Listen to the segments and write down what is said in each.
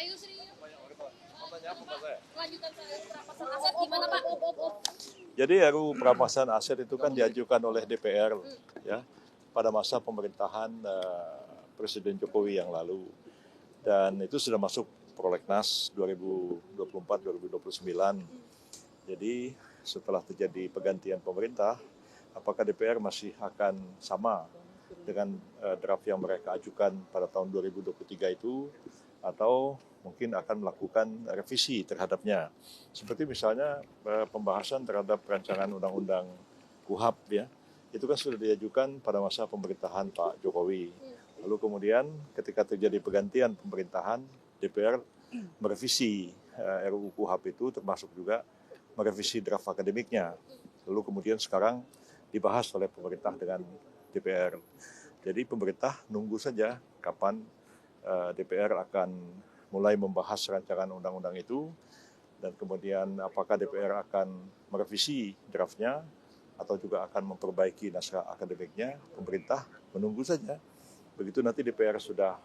Pak Yusri, lanjutan soal perampasan aset gimana Pak? Jadi RUU perampasan aset itu kan diajukan oleh DPR ya pada masa pemerintahan Presiden Jokowi yang lalu, dan itu sudah masuk prolegnas 2024-2029. Jadi setelah terjadi pergantian pemerintah, apakah DPR masih akan sama dengan draft yang mereka ajukan pada tahun 2023 itu, atau mungkin akan melakukan revisi terhadapnya. Seperti misalnya pembahasan terhadap rancangan undang-undang KUHP ya, itu kan sudah diajukan pada masa pemerintahan Pak Jokowi. Lalu kemudian ketika terjadi pergantian pemerintahan, DPR merevisi RUU KUHP itu, termasuk juga merevisi draft akademiknya. Lalu kemudian sekarang dibahas oleh pemerintah dengan DPR. Jadi pemerintah nunggu saja kapan DPR akan mulai membahas rancangan undang-undang itu, dan kemudian apakah DPR akan merevisi draftnya atau juga akan memperbaiki naskah akademiknya. Pemerintah menunggu saja. Begitu nanti DPR sudah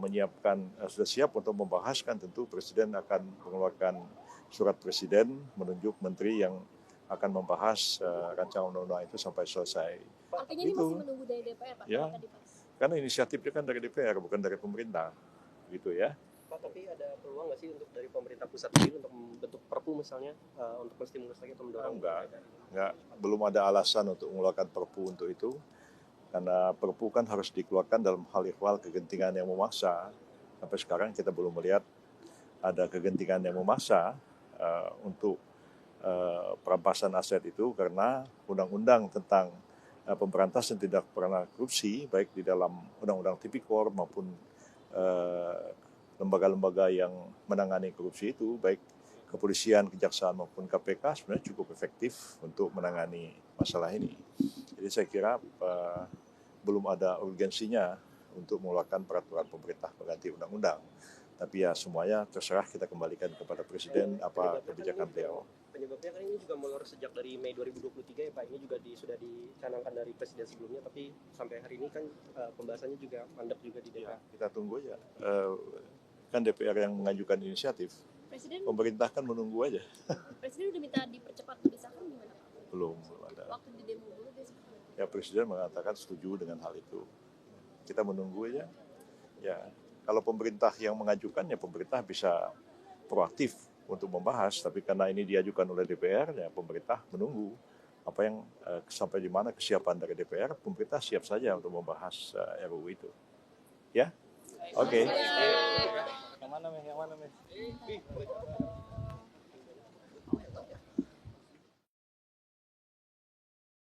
menyiapkan, sudah siap untuk membahaskan, tentu Presiden akan mengeluarkan surat Presiden menunjuk menteri yang akan membahas rancangan undang-undang itu sampai selesai. Artinya ini masih menunggu dari DPR Pak? Ya, karena inisiatifnya kan dari DPR, bukan dari pemerintah, gitu ya. Pak, tapi ada peluang nggak sih untuk dari pemerintah pusat sendiri untuk membentuk Perpu misalnya untuk menstimulus lagi atau mendorong? Enggak, belum ada alasan untuk mengeluarkan Perpu untuk itu, karena Perpu kan harus dikeluarkan dalam hal ihwal kegentingan yang memaksa. Sampai sekarang kita belum melihat ada kegentingan yang memaksa untuk perampasan aset itu, karena undang-undang tentang pemberantasan tindak pidana korupsi, baik di dalam undang-undang Tipikor maupun lembaga-lembaga yang menangani korupsi itu, baik kepolisian, kejaksaan maupun KPK, sebenarnya cukup efektif untuk menangani masalah ini. Jadi saya kira belum ada urgensinya untuk mengeluarkan peraturan pemerintah pengganti undang-undang. Tapi ya semuanya terserah, kita kembalikan kepada Presiden apa kebijakan beliau. Penyebabnya kan ini juga molor sejak dari Mei 2023 ya Pak, ini juga sudah dicanangkan dari Presiden sebelumnya, tapi sampai hari ini kan pembahasannya juga mandek juga di DPR. Ya, kita tunggu aja. Kan DPR yang mengajukan inisiatif. Presiden, pemerintah kan menunggu aja. Presiden udah minta dipercepat disahkan gimana Pak? Belum ada. Waktu di demo dulu dia seperti Ya, Presiden mengatakan setuju dengan hal itu. Kita menunggu aja. Ya, kalau pemerintah yang mengajukan, ya pemerintah bisa proaktif untuk membahas, tapi karena ini diajukan oleh DPR, ya pemerintah menunggu apa yang sampai di mana kesiapan dari DPR. Pemerintah siap saja untuk membahas RUU itu. Ya, oke. Yang mana, Meh?